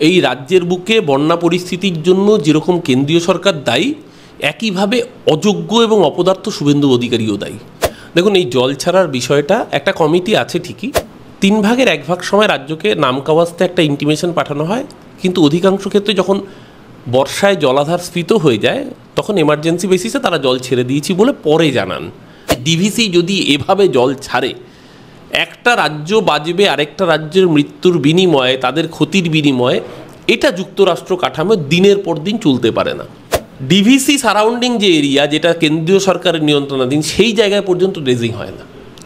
এই রাজ্যের বুকে বন্যা পরিস্থিতির জন্য যেরকম কেন্দ্রীয় সরকার দায়ী, একইভাবে অযোগ্য এবং অপদার্থ শুভেন্দু অধিকারীও দায়ী। দেখুন, এই জল ছাড়ার বিষয়টা একটা কমিটি আছে ঠিকই, 3 ভাগের 1 ভাগ সময় রাজ্যকে নামকাওয়াস্তে একটা ইন্টিমেশন পাঠানো হয়, কিন্তু অধিকাংশ ক্ষেত্রে যখন বর্ষায় জলাধার স্ফীত হয়ে যায় তখন এমার্জেন্সি বেসিসে তারা জল ছেড়ে দিয়েছি বলে পরে জানান। ডিভিসি যদি এভাবে জল ছাড়ে, একটা রাজ্য বাজবে আরেকটা রাজ্যের মৃত্যুর বিনিময়ে, তাদের ক্ষতির বিনিময়ে, এটা যুক্তরাষ্ট্র কাঠামো দিনের পর দিন চলতে পারে না। ডিভিসি সারাউন্ডিং যে এরিয়া, যেটা কেন্দ্রীয় সরকারের নিয়ন্ত্রণাধীন, সেই জায়গায় পর্যন্ত ড্রেজিং হয় না।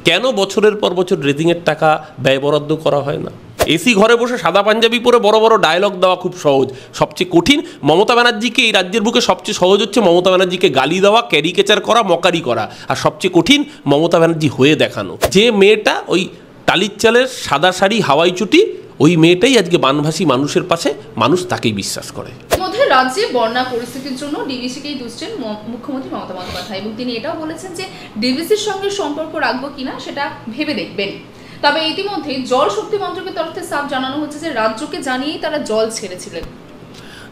কেন বছরের পর বছর ড্রেজিংয়ের টাকা ব্যয় বরাদ্দ করা হয় না? এসি ঘরে বসে সাদা পাঞ্জাবি পরে বড় বড় ডায়লগ দেওয়া খুব সহজ, সবচেয়ে কঠিন মমতা ব্যানার্জিকে, এই রাজ্যের বুকে সবচেয়ে সহজ হচ্ছে মমতা ব্যানার্জিকে গালি দেওয়া, ক্যারিকেচার করা, মকারি করা, আর সবচেয়ে কঠিন মমতা ব্যানার্জি হয়ে দেখানো। যে মেয়েটা ওই টালির চালের সাদা শাড়ি হাওয়াই চুটি, ওই মেয়েটাই আজকে বানভাসী মানুষের পাশে, মানুষ তাকেই বিশ্বাস করে। মধ্যে রাজ্যে বন্যা পরিস্থিতির জন্য ডিভিসিকেই দুষছেন মুখ্যমন্ত্রী মমতা বন্দ্যোপাধ্যায়, এবং তিনি এটাও বলেছেন যে ডিভিসির সঙ্গে সম্পর্ক রাখবো কিনা সেটা ভেবে দেখবেন। তবে ইতিমধ্যে জল শক্তি মন্ত্রকের তরফ থেকে সাফ জানানো হচ্ছে যে রাজ্যকে জানিয়েই তারা জল ছেড়েছিলেন।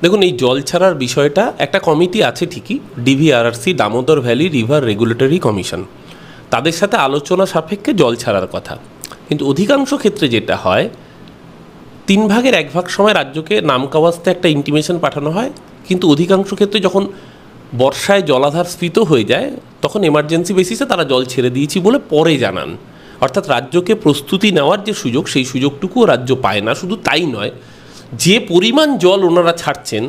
দেখুন, এই জল ছাড়ার বিষয়টা একটা কমিটি আছে ঠিকই, DVRRC, Damodar valley river regulatory commission, তাদের সাথে আলোচনা সাপেক্ষে জল ছাড়ার কথা। কিন্তু অধিকাংশ ক্ষেত্রে যেটা হয়, 3 ভাগের 1 ভাগ সময় রাজ্যকে নামকাওয়াস্তে একটা ইন্টিমেশন পাঠানো হয়, কিন্তু অধিকাংশ ক্ষেত্রে যখন বর্ষায় জলাধার স্ফীত হয়ে যায় তখন এমার্জেন্সি বেসিসে তারা জল ছেড়ে দিয়েছি বলে পরে জানান। অর্থাৎ রাজ্যকে প্রস্তুতি নেওয়ার যে সুযোগ, সেই সুযোগটুকুও রাজ্য পায় না। শুধু তাই নয়, যে পরিমাণ জল ওনারা ছাড়ছেন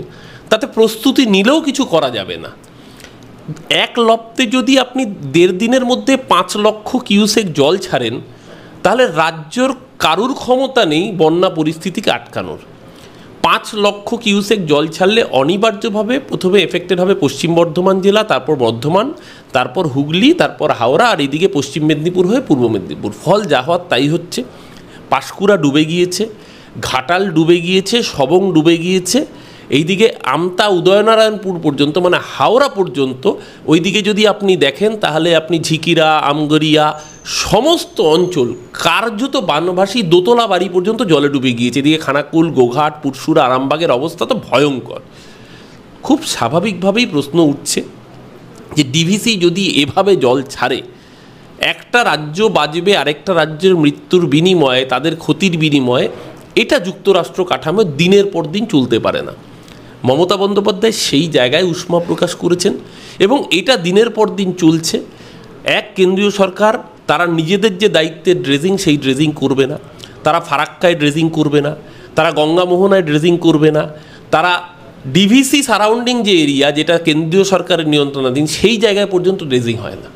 তাতে প্রস্তুতি নিলেও কিছু করা যাবে না। 1 লপ্তে যদি আপনি 1.5 দিনের মধ্যে 5 লক্ষ কিউসেক জল ছাড়েন, তাহলে রাজ্যর কারুর ক্ষমতা নেই বন্যা পরিস্থিতিকে আটকানোর। 5 লক্ষ কিউসেক জল ছাড়লে অনিবার্যভাবে প্রথমে এফেক্টেড হবে পশ্চিম বর্ধমান জেলা, তারপর বর্ধমান, তারপর হুগলি, তারপর হাওড়া, আর এদিকে পশ্চিম মেদিনীপুর হয়ে পূর্ব মেদিনীপুর। ফল যা হওয়ার তাই হচ্ছে। পাঁশকুড়া ডুবে গিয়েছে, ঘাটাল ডুবে গিয়েছে, সবং ডুবে গিয়েছে, এইদিকে আমতা উদয়নারায়ণপুর পর্যন্ত, মানে হাওড়া পর্যন্ত, ওইদিকে যদি আপনি দেখেন তাহলে আপনি ঝিকিরা, আমগরিয়া, সমস্ত অঞ্চল কার্যত বানভাসী, দোতলা বাড়ি পর্যন্ত জলে ডুবে গিয়েছে। এদিকে খানাকুল, গোঘাট, পুরসুরা, আরামবাগের অবস্থা তো ভয়ঙ্কর। খুব স্বাভাবিকভাবেই প্রশ্ন উঠছে যে ডিভিসি যদি এভাবে জল ছাড়ে, একটা রাজ্য বাজবে আরেকটা রাজ্যের মৃত্যুর বিনিময়ে, তাদের ক্ষতির বিনিময়ে, এটা যুক্তরাষ্ট্র কাঠামো দিনের পর দিন চলতে পারে না। মমতা বন্দ্যোপাধ্যায় সেই জায়গায় উষ্মা প্রকাশ করেছেন, এবং এটা দিনের পর দিন চলছে। কেন্দ্রীয় সরকার তারা নিজেদের যে দায়িত্বের ড্রেজিং, সেই ড্রেজিং করবে না, তারা ফারাক্কায় ড্রেজিং করবে না, তারা গঙ্গা মোহনায় ড্রেজিং করবে না, তারা ডিভিসি সারাউন্ডিং যে এরিয়া, যেটা কেন্দ্রীয় সরকারের নিয়ন্ত্রণাধীন, সেই জায়গায় পর্যন্ত ড্রেজিং হয় না।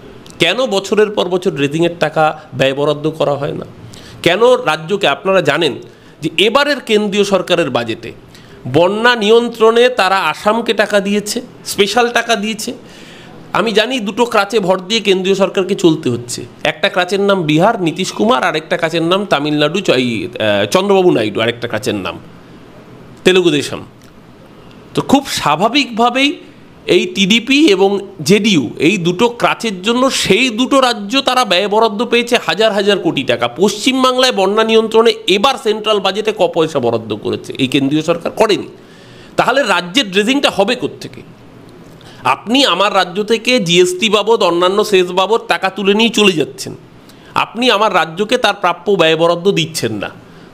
কেন বছরের পর বছর ড্রেজিংয়ের টাকা ব্যয় বরাদ্দ করা হয় না? কেন রাজ্যকে, আপনারা জানেন যে এবারের কেন্দ্রীয় সরকারের বাজেটে বন্যা নিয়ন্ত্রণে তারা আসামকে টাকা দিয়েছে, স্পেশাল টাকা দিয়েছে। আমি জানি 2টো ক্রাচে ভর দিয়ে কেন্দ্রীয় সরকারকে চলতে হচ্ছে। একটা ক্রাচের নাম বিহার, নীতিশ কুমার, আর একটা ক্রাচের নাম তামিলনাড়ু, চন্দ্রবাবু নাইডু, আর একটা ক্রাচের নাম তেলুগু দেশম। তো খুব স্বাভাবিকভাবেই এই টিডিপি এবং জেডিইউ, এই 2টো ক্রাচের জন্য সেই 2টো রাজ্য তারা ব্যয় বরাদ্দ পেয়েছে হাজার হাজার কোটি টাকা। পশ্চিমবাংলায় বন্যা নিয়ন্ত্রণে এবার সেন্ট্রাল বাজেটে পয়সা বরাদ্দ করেছে এই কেন্দ্রীয় সরকার? করেনি। তাহলে রাজ্যের ড্রেজিংটা হবে কোত্থেকে? আপনি আমার রাজ্য থেকে জিএসটি বাবদ, অন্যান্য সেস বাবদ টাকা তুলে নিয়ে চলে যাচ্ছেন, আপনি আমার রাজ্যকে তার প্রাপ্য ব্যয় বরাদ্দ দিচ্ছেন না,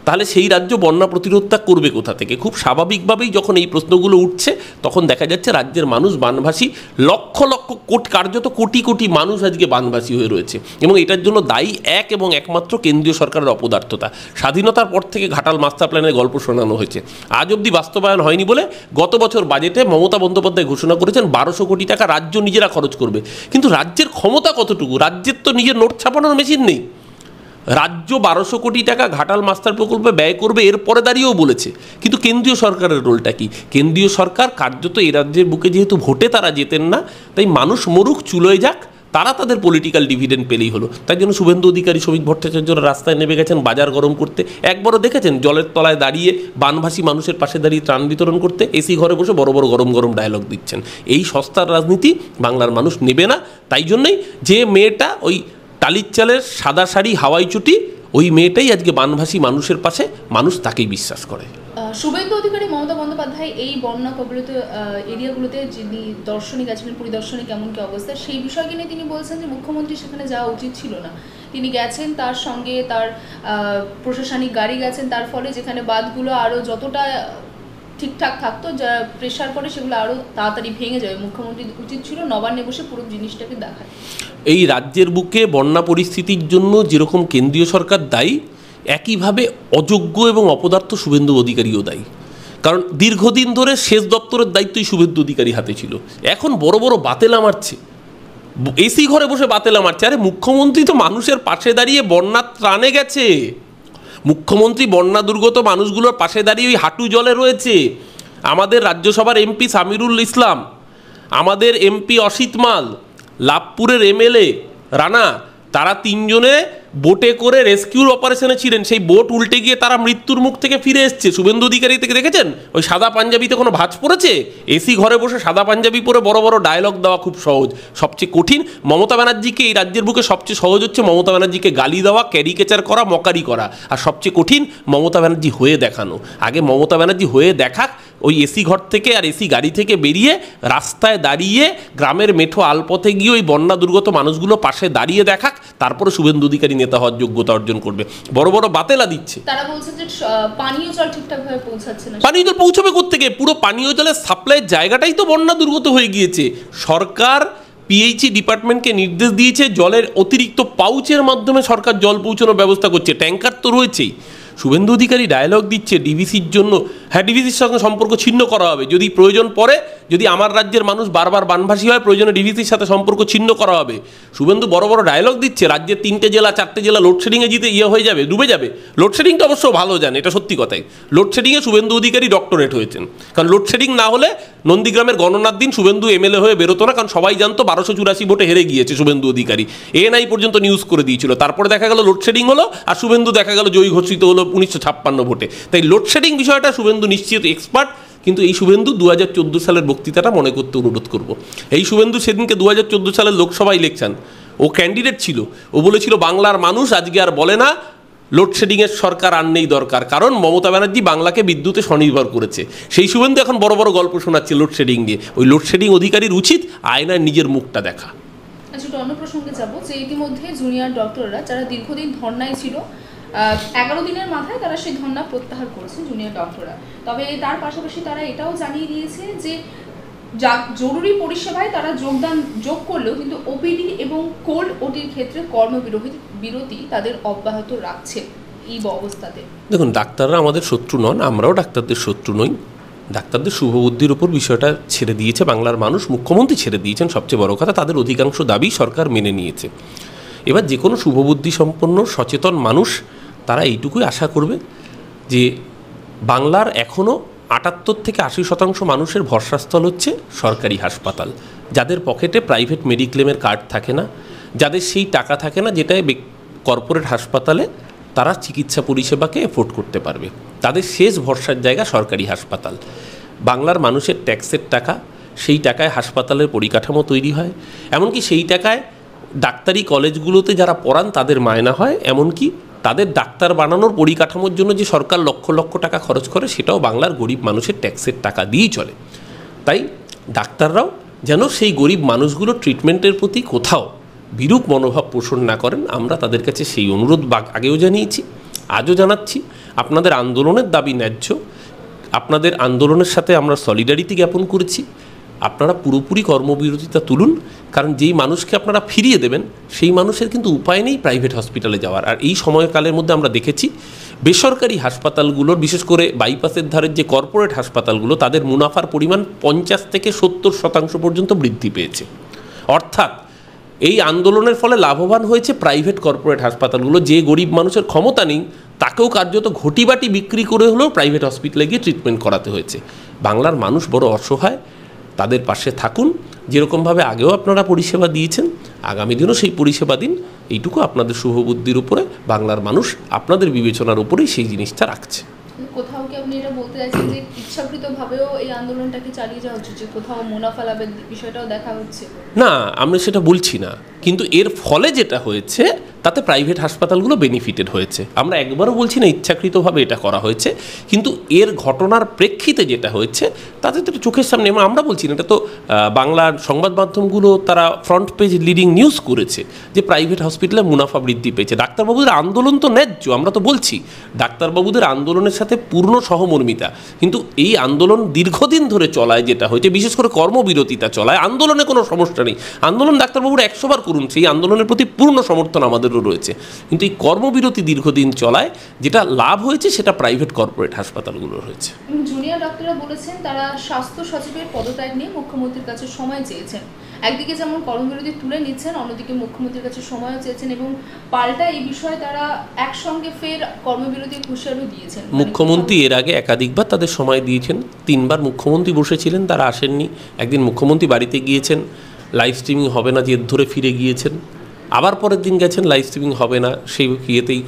তাহলে সেই রাজ্য বন্যা প্রতিরোধটা করবে কোথা থেকে? খুব স্বাভাবিকভাবেই যখন এই প্রশ্নগুলো উঠছে, তখন দেখা যাচ্ছে রাজ্যের মানুষ বানভাসী, লক্ষ লক্ষ কার্যত কোটি কোটি মানুষ আজকে বানভাসী হয়ে রয়েছে, এবং এটার জন্য দায়ী এক এবং একমাত্র কেন্দ্রীয় সরকারের অপদার্থতা। স্বাধীনতার পর থেকে ঘাটাল মাস্টার প্ল্যানের গল্প শোনানো হয়েছে, আজ অবধি বাস্তবায়ন হয়নি বলে গত বছর বাজেটে মমতা বন্দ্যোপাধ্যায় ঘোষণা করেছেন 1200 কোটি টাকা রাজ্য নিজেরা খরচ করবে। কিন্তু রাজ্যের ক্ষমতা কতটুকু? রাজ্যের তো নিজের নোট ছাপানোর মেশিন নেই। রাজ্য 1200 কোটি টাকা ঘাটাল মাস্টার প্রকল্পে ব্যয় করবে, এরপরে দাঁড়িয়েও বলেছে। কিন্তু কেন্দ্রীয় সরকারের রোলটা কি? কেন্দ্রীয় সরকার কার্যত এই রাজ্যের বুকে যেহেতু ভোটে তারা জেতেন না, তাই মানুষ মরুক, চুলোয় যাক, তারা তাদের পলিটিক্যাল ডিভিডেন্ড পেলেই হলো। তাই জন্য শুভেন্দু অধিকারী, শ্রমিক ভট্টাচার্যরা রাস্তায় নেমে গেছেন বাজার গরম করতে। একবারও দেখেছেন জলের তলায় দাঁড়িয়ে বানভাসী মানুষের পাশে দাঁড়িয়ে ত্রাণ বিতরণ করতে? এসি ঘরে বসে বড় বড় গরম গরম ডায়লগ দিচ্ছেন। এই সস্তার রাজনীতি বাংলার মানুষ নেবে না। তাই জন্যই যে মেয়েটা ওই টালির চালের সাদা শাড়ি হাওয়াই চুটি, ওই মেয়েটাই আজকে বানভাসী মানুষের পাশে, মানুষ তাকেই বিশ্বাস করে। শুভেন্দু অধিকারী, মমতা বন্দ্যোপাধ্যায় এই বন্যা কবলিত এরিয়াগুলোতে যিনি দর্শনে গেছিলেন, পরিদর্শনে কেমন কি অবস্থা সেই বিষয়কে নিয়ে তিনি বলছেন যে মুখ্যমন্ত্রী সেখানে যাওয়া উচিত ছিল না। তিনি গেছেন, তার সঙ্গে তার প্রশাসনিক গাড়ি গেছেন, তার ফলে যেখানে বাঁধগুলো আরও যতটা ঠিকঠাক থাকতো, যা প্রেশার পড়ে সেগুলো আরও তাড়াতাড়ি ভেঙে যাবে। মুখ্যমন্ত্রী উচিত ছিল নবান্নে বসে পুরো জিনিসটাকে দেখায়। এই রাজ্যের বুকে বন্যা পরিস্থিতির জন্য যেরকম কেন্দ্রীয় সরকার দায়ী, একইভাবে অযোগ্য এবং অপদার্থ শুভেন্দু অধিকারীও দায়ী। কারণ দীর্ঘদিন ধরে সেচ দপ্তরের দায়িত্বই শুভেন্দু অধিকারী হাতে ছিল, এখন বড় বড় বাতেলা মারছে, এসি ঘরে বসে বাতেলা মারছে। আরে মুখ্যমন্ত্রী তো মানুষের পাশে দাঁড়িয়ে বন্যার ত্রাণে গেছে, মুখ্যমন্ত্রী বন্যা দুর্গত মানুষগুলোর পাশে দাঁড়িয়ে ওই হাঁটু জলে রয়েছে। আমাদের রাজ্যসভার এমপি সামিরুল ইসলাম, আমাদের এমপি অসিত মাল, লাভপুরের এমএলএ রানা, তারা তিনজনে বোটে করে রেস্কিউর অপারেশনে ছিলেন। সেই বোট উল্টে গিয়ে তারা মৃত্যুর মুখ থেকে ফিরে এসছে। শুভেন্দু অধিকারী থেকে দেখেছেন ওই সাদা পাঞ্জাবিতে কোনো ভাঁজ পড়েছে? এসি ঘরে বসে সাদা পাঞ্জাবি পরে বড় বড় ডায়লগ দেওয়া খুব সহজ, সবচেয়ে কঠিন মমতা ব্যানার্জিকে, এই রাজ্যের বুকে সবচেয়ে সহজ হচ্ছে মমতা ব্যানার্জিকে গালি দেওয়া, ক্যারিকেচার করা, মকারি করা, আর সবচেয়ে কঠিন মমতা ব্যানার্জি হয়ে দেখানো। আগে মমতা ব্যানার্জি হয়ে দেখাক, ওই এসি ঘর থেকে আর এসি গাড়ি থেকে বেরিয়ে রাস্তায় দাঁড়িয়ে গ্রামের মেঠো আলপথে গিয়ে ওই বন্যা দুর্গত মানুষগুলো পাশে দাঁড়িয়ে দেখাক, তারপরে শুভেন্দু অধিকারী নেতা হওয়ার যোগ্যতা অর্জন করবে। বড় বড় বাতেলা দিচ্ছে। তারা বলছে যে পানীয় জল ঠিকঠাকভাবে পৌঁছাচ্ছে না। পানীয় জল পৌঁছবে কোত্থেকে? পুরো পানীয় জলের সাপ্লাইয়ের জায়গাটাই তো বন্যা দুর্গত হয়ে গিয়েছে। সরকার পিএইচই ডিপার্টমেন্টকে নির্দেশ দিয়েছে জলের অতিরিক্ত পাউচের মাধ্যমে সরকার জল পৌঁছানোর ব্যবস্থা করছে, ট্যাঙ্কার তো রয়েছেই। শুভেন্দু অধিকারী ডায়লগ দিচ্ছে ডিভিসির জন্য। হ্যাঁ, ডিভিসির সঙ্গে সম্পর্ক ছিন্ন করা হবে যদি প্রয়োজন পড়ে, যদি আমার রাজ্যের মানুষ বারবার বানভাসী হয়, প্রয়োজনে ডিভিসির সাথে সম্পর্ক ছিন্ন করা হবে। শুভেন্দু বড় বড় ডায়লগ দিচ্ছে, রাজ্যের 3টে জেলা 4টে জেলা লোডশেডিংয়ে জিতে হয়ে যাবে, ডুবে যাবে। লোডশেডিংটা অবশ্য ভালো জানে, এটা সত্যি কথাই। লোডশেডিংয়ে শুভেন্দু অধিকারী ডক্টরেট হয়েছেন, কারণ লোডশেডিং না হলে নন্দীগ্রামের গণনার দিন শুভেন্দু এমএলএ হয়ে বেরোতো না, কারণ সবাই জানতো 1284 ভোটে হেরে গিয়েছে শুভেন্দু অধিকারী। এএনআই পর্যন্ত নিউজ করে দিয়েছিল। তারপরে দেখা গেল লোডশেডিং হলো, আর শুভেন্দু দেখা গেল জয়ী ঘোষিত হলো 1956 ভোটে। তাই লোডশেডিং বিষয়টা শুভেন্দু নিশ্চিত এক্সপার্ট। কিন্তু এই শুভেন্দু 2014 সালের বক্তৃতাটা মনে করতে অনুরোধ করব। এই শুভেন্দু সেদিনকে 2014 সালের লোকসভা ইলেকশন, ও ক্যান্ডিডেট ছিল, ও বলেছিল বাংলার মানুষ আজকে আর বলে না লোডশেডিংয়ের সরকার আর নেই দরকার, কারণ মমতা ব্যানার্জি বাংলাকে বিদ্যুতে স্বনির্ভর করেছে। সেই শুভেন্দু এখন বড় বড় গল্প শোনাচ্ছে লোডশেডিং নিয়ে। ওই লোডশেডিং অধিকারীর উচিত আয়নায় নিজের মুখটা দেখা। আচ্ছা, অন্য প্রসঙ্গে যাবো যে ইতিমধ্যে জুনিয়র ডক্টররা যারা দীর্ঘদিন ধর্নায় ছিল, 11 দিনের মাথায় তারা সেই ধর্না প্রত্যাহার করেছে জুনিয়র ডক্টররা। তবে তার পাশাপাশি তারা এটাও জানিয়ে দিয়েছে যে জরুরি পরিষেবায় তারা যোগ করলেও কিন্তু ওপিডি এবং কোল্ড ওটির ক্ষেত্রে কর্মবিরতি তাদের অব্যাহত রাখছে এই অবস্থাতে। দেখুন, ডাক্তাররা আমাদের শত্রু নন, আমরাও ডাক্তারদের শত্রু নই। ডাক্তারদের শুভবুদ্ধির উপর বিষয়টা ছেড়ে দিয়েছে বাংলার মানুষ, মুখ্যমন্ত্রী ছেড়ে দিয়েছেন। সবচেয়ে বড় কথা, তাদের অধিকাংশ দাবি সরকার মেনে নিয়েছে। এবার যে কোনো শুভবুদ্ধি সম্পন্ন সচেতন মানুষ তারা এইটুকুই আশা করবে যে বাংলার এখনও 78 থেকে 80% মানুষের ভরসাস্থল হচ্ছে সরকারি হাসপাতাল। যাদের পকেটে প্রাইভেট মেডিক্লেমের কার্ড থাকে না, যাদের সেই টাকা থাকে না যেটায় কর্পোরেট হাসপাতালে তারা চিকিৎসা পরিষেবাকে এফোর্ড করতে পারবে, তাদের শেষ ভরসার জায়গা সরকারি হাসপাতাল। বাংলার মানুষের ট্যাক্সের টাকা, সেই টাকায় হাসপাতালের পরিকাঠামো তৈরি হয়, এমনকি সেই টাকায় ডাক্তারি কলেজগুলোতে যারা পড়ান তাদের মায়না হয়, এমনকি তাদের ডাক্তার বানানোর পরিকাঠামোর জন্য যে সরকার লক্ষ লক্ষ টাকা খরচ করে সেটাও বাংলার গরিব মানুষের ট্যাক্সের টাকা দিয়েই চলে। তাই ডাক্তাররাও যেন সেই গরিব মানুষগুলোর ট্রিটমেন্টের প্রতি কোথাও বিরূপ মনোভাব পোষণ না করেন, আমরা তাদের কাছে সেই অনুরোধ আগেও জানিয়েছি, আজও জানাচ্ছি। আপনাদের আন্দোলনের দাবি ন্যায্য, আপনাদের আন্দোলনের সাথে আমরা সলিডারিটি জ্ঞাপন করেছি। আপনারা পুরোপুরি কর্মবিরতিটা তুলুন, কারণ যেই মানুষকে আপনারা ফিরিয়ে দেবেন সেই মানুষের কিন্তু উপায় নেই প্রাইভেট হসপিটালে যাওয়ার। আর এই সময়কালের মধ্যে আমরা দেখেছি বেসরকারি হাসপাতালগুলোর, বিশেষ করে বাইপাসের ধারের যে কর্পোরেট হাসপাতালগুলো, তাদের মুনাফার পরিমাণ 50 থেকে 70% পর্যন্ত বৃদ্ধি পেয়েছে। অর্থাৎ এই আন্দোলনের ফলে লাভবান হয়েছে প্রাইভেট কর্পোরেট হাসপাতালগুলো। যে গরিব মানুষের ক্ষমতা নেই তাকেও কার্যত ঘটিবাটি বিক্রি করে হলেও প্রাইভেট হসপিটালে গিয়ে ট্রিটমেন্ট করাতে হয়েছে। বাংলার মানুষ বড় অসহায়, তাদের পাশে থাকুন। যেরকমভাবে আগেও আপনারা পরিষেবা দিয়েছেন, আগামী দিনও সেই পরিষেবা দিন। এইটুকু আপনাদের শুভবুদ্ধির উপরে বাংলার মানুষ আপনাদের বিবেচনার উপরেই সেই জিনিসটা রাখছে। কোথাও কি আপনি এটা বলতে চাইছেন যে ইচ্ছাকৃতভাবেও এই আন্দোলনটাকে চালিয়ে যাওয়া হচ্ছে, যে কোথাও মুনাফা লাভের বিষয়টাও দেখা হচ্ছে? না, আমরা সেটা বলছি না, কিন্তু এর ফলে যেটা হয়েছে তাতে প্রাইভেট হাসপাতালগুলো বেনিফিটেড হয়েছে। আমরা একবারও বলছি না ইচ্ছাকৃতভাবে এটা করা হয়েছে, কিন্তু এর ঘটনার প্রেক্ষিতে যেটা হয়েছে তাতে তো চোখের সামনে, আমরা বলছি না, এটা তো বাংলার সংবাদ মাধ্যমগুলো তারা ফ্রন্ট পেজ লিডিং নিউজ করেছে যে প্রাইভেট হসপিটালে মুনাফা বৃদ্ধি পেয়েছে। ডাক্তারবাবুদের আন্দোলন তো ন্যায্য, আমরা তো বলছি ডাক্তারবাবুদের আন্দোলনের সাথে পূর্ণ সহমর্মিতা, কিন্তু এই আন্দোলন দীর্ঘদিন ধরে চলায় যেটা হয়েছে, বিশেষ করে কর্মবিরতিটা চলায়, আন্দোলনে কোনো সমস্যা নেই, আন্দোলন ডাক্তারবাবুরা 100 বার করুন, সেই আন্দোলনের প্রতি পূর্ণ সমর্থন আমাদেরও রয়েছে, কিন্তু এই কর্মবিরতি দীর্ঘদিন চলায় যেটা লাভ হয়েছে সেটা প্রাইভেট কর্পোরেট হাসপাতালগুলোর হয়েছে। জুনিয়র ডাক্তাররা বলেছেন তারা স্বাস্থ্য সচিবের পদত্যাগ নিয়ে মুখ্যমন্ত্রীর কাছে সময় চেয়েছেন, একদিকে যেমন কর্মবিরতি তুলে নিচ্ছেন, অন্যদিকে মুখ্যমন্ত্রীর কাছে সময়ও চেয়েছেন এবং পাল্টা এই বিষয়ে তারা একসঙ্গে ফের কর্মবিরতির হুঁশিয়ারিও দিয়েছেন। মুখ্যমন্ত্রী এর আগে একাধিকবার তাদের সময় দিয়েছেন, 3 বার মুখ্যমন্ত্রী বসেছিলেন, তারা আসেননি। একদিন মুখ্যমন্ত্রী বাড়িতে গিয়েছেন, লাইভ স্ট্রিমিং হবে না জেদ ধরে ফিরে গিয়েছেন, আবার পরের দিন গেছেন, লাইভ স্ট্রিমিং হবে না, সেই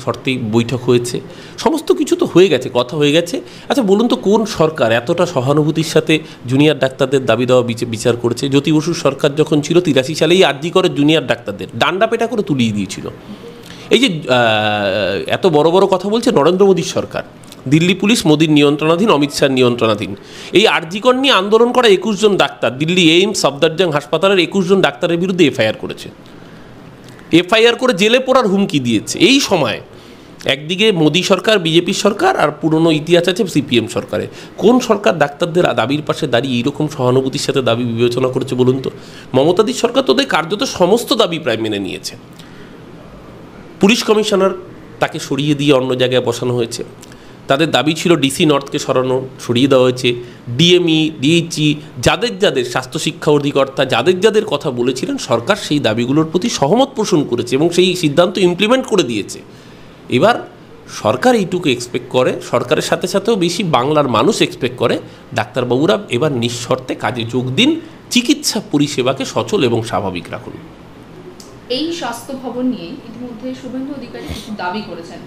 শর্তেই বৈঠক হয়েছে, সমস্ত কিছু তো হয়ে গেছে, কথা হয়ে গেছে। আচ্ছা বলুন তো, কোন সরকার এতটা সহানুভূতির সাথে জুনিয়র ডাক্তারদের দাবি দেওয়া বিচার করেছে? জ্যোতি বসুর সরকার যখন ছিল 83 সালেই আরজি করে জুনিয়র ডাক্তারদের ডান্ডা পেটা করে তুলিয়ে দিয়েছিল। এই যে এত বড় বড় কথা বলছে নরেন্দ্র মোদীর সরকার, দিল্লি পুলিশ মোদীর নিয়ন্ত্রণাধীন, অমিত শাহর নিয়ন্ত্রণাধীন। এই আরজিকর নিয়ে আন্দোলন করা 21 জন ডাক্তার দিল্লি এইমস, সফদরজং হাসপাতালের 21 জন ডাক্তারের বিরুদ্ধে এফআইআর করেছে, এফআইআর করে জেলে পড়ার হুমকি দিয়েছে। এই সময় একদিকে মোদী সরকার, বিজেপি সরকার, আর পুরনো ইতিহাস আছে সিপিএম সরকারে। কোন সরকার ডাক্তারদের দাবির পাশে দাঁড়িয়ে এইরকম সহানুভূতির সাথে দাবি বিবেচনা করেছে বলুন তো? মমতাদির সরকার তোদের কার্যত সমস্ত দাবি প্রায় মেনে নিয়েছে। পুলিশ কমিশনার তাকে সরিয়ে দিয়ে অন্য জায়গায় বসানো হয়েছে, তাদের দাবি ছিল ডিসি নর্থকে সরিয়ে দেওয়া হয়েছে। ডিএমই, ডিএইচই, যাদের স্বাস্থ্য শিক্ষা অধিকর্তা যাদের কথা বলেছিলেন, সরকার সেই দাবিগুলোর প্রতি সহমত পোষণ করেছে এবং সেই সিদ্ধান্ত ইমপ্লিমেন্ট করে দিয়েছে। এবার সরকার এইটুকু এক্সপেক্ট করে, সরকারের সাথে সাথেও বেশি বাংলার মানুষ এক্সপেক্ট করে ডাক্তারবাবুরা এবার নিঃশর্তে কাজে যোগ দিন, চিকিৎসা পরিষেবাকে সচল এবং স্বাভাবিক রাখুন। এই স্বাস্থ্য ভবন নিয়ে ইতিমধ্যে শুভেন্দু অধিকারী কিছু দাবি করেছেন।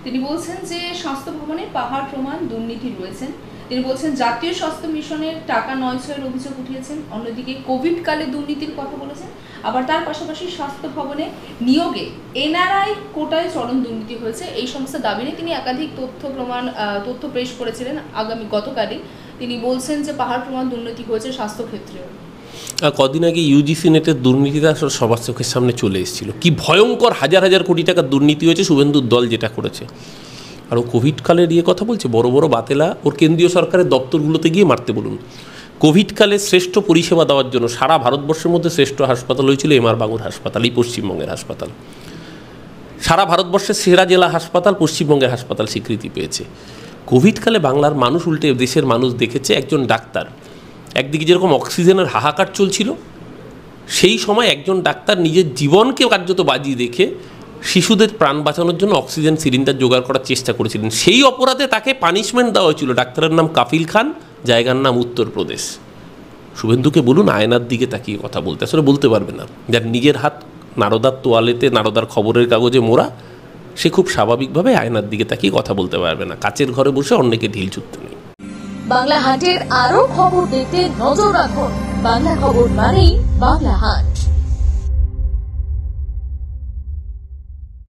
তিনি বলছেন যে স্বাস্থ্য ভবনে পাহাড় প্রমাণ দুর্নীতি রয়েছেন। তিনি বলছেন জাতীয় স্বাস্থ্য মিশনের টাকা 900-এর অভিযোগ উঠিয়েছেন, অন্যদিকে কোভিড কালে দুর্নীতির কথা বলেছেন। আবার তার পাশাপাশি স্বাস্থ্য ভবনে নিয়োগে এনআরআই কোটায় চরম দুর্নীতি হয়েছে। এই সমস্ত দাবি নিয়ে তিনি একাধিক তথ্য পেশ করেছিলেন গতকালই। তিনি বলছেন যে পাহাড় প্রমাণ দুর্নীতি হয়েছে স্বাস্থ্যক্ষেত্রেও। কদিন আগে ইউজিসি নেটের দুর্নীতিটা সবার চোখের সামনে চলে এসেছিল, কি ভয়ঙ্কর হাজার হাজার কোটি টাকার দুর্নীতি হয়েছে শুভেন্দুর দল যেটা করেছে। আর ও কোভিডকালের কথা বলছে, বড় বড় বাতেলা ওর কেন্দ্রীয় সরকারের দপ্তরগুলোতে গিয়ে মারতে বলুন। কোভিডকালে শ্রেষ্ঠ পরিষেবা দেওয়ার জন্য সারা ভারতবর্ষের মধ্যে শ্রেষ্ঠ হাসপাতাল হয়েছিল এমআর বাঙুর হাসপাতাল, এই পশ্চিমবঙ্গের হাসপাতাল। সারা ভারতবর্ষের সেরা জেলা হাসপাতাল পশ্চিমবঙ্গের হাসপাতাল স্বীকৃতি পেয়েছে। কোভিডকালে বাংলার মানুষ, উল্টে দেশের মানুষ দেখেছে একজন ডাক্তার, একদিকে যেরকম অক্সিজেনের হাহাকার চলছিল, সেই সময় একজন ডাক্তার নিজের জীবনকে কার্যত বাজি রেখে শিশুদের প্রাণ বাঁচানোর জন্য অক্সিজেন সিলিন্ডার জোগাড় করার চেষ্টা করেছিলেন। সেই অপরাধে তাকে পানিশমেন্ট দেওয়া হয়েছিল। ডাক্তারের নাম কাফিল খান, জায়গার নাম উত্তরপ্রদেশ। শুভেন্দুকে বলুন আয়নার দিকে তাকিয়ে কথা বলতে, আসলে বলতে পারবে না। যার নিজের হাত নারদার তোয়ালেতে, নারদার খবরের কাগজে মোড়া, সে খুব স্বাভাবিকভাবে আয়নার দিকে তাকিয়ে কথা বলতে পারবে না। কাচের ঘরে বসে অন্যকে ঢিল ছুটতে নেই। বাংলা হাটের আরো খবর দেখতে নজর রাখুন। বাংলা খবর মানেই বাংলা হাট।